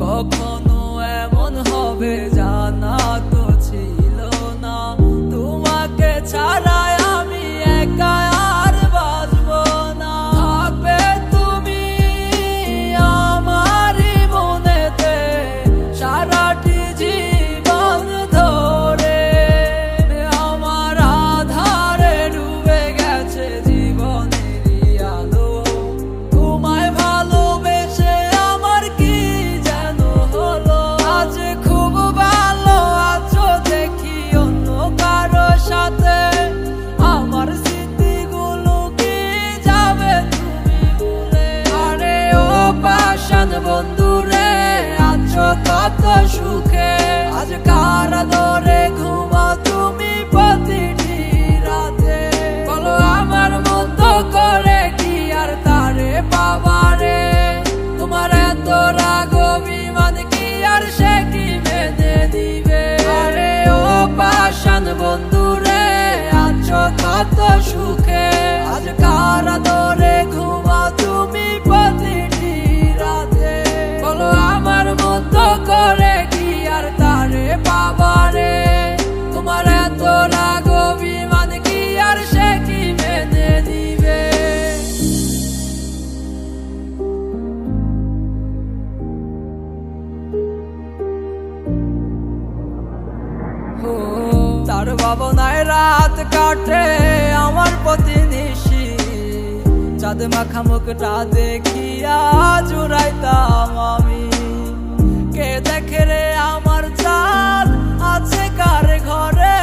কখনো এমন হবে জানা তো ছিল না, তোমাকে ছাড়া আমি একা আর বাঁচবো না। থাকবে তুমি আমারই মনেতে সারাটি জীবন ধরে। আমার আধারে ডুবে গেছে জীবনেরই আলো, তোমায় ভালোবেসে আমার কি যেন হলো। আজ খুব ভালো আছো দেখি অন্য কারো সাথে, আমার স্মৃতিগুলো কি যাবে তুমি ভুলে। আরে ও পাষাণ বন্ধুরে, আছো কত সুখে, আজ কার আদরে ঘুমাও তুমি প্রতিটি রাতে। বলো আমার মতো করে কি আর তারে পাবারে, তোমার এত রাগ অভিমান কি আর সে কি মেনে দিবে। আরে ও পাষাণ বন্ধুরে, আছো কত সুখে, আজ কার আদরে ঘুমাও তুমি প্রতিটি রাতে। বলো আমার মতো করে কি আর তারে পাবারে, তোমার এত রাগ অভিমান কি আর সে কি মেনে দিবে। তার ভাবনায় রাত কাটে আমার প্রতিনিশি, চাঁদ মাখা মুখটা দেখিয়া জুড়াইতাম আমি। কে দেখে রে আমার চাঁদ আছে কার ঘরে,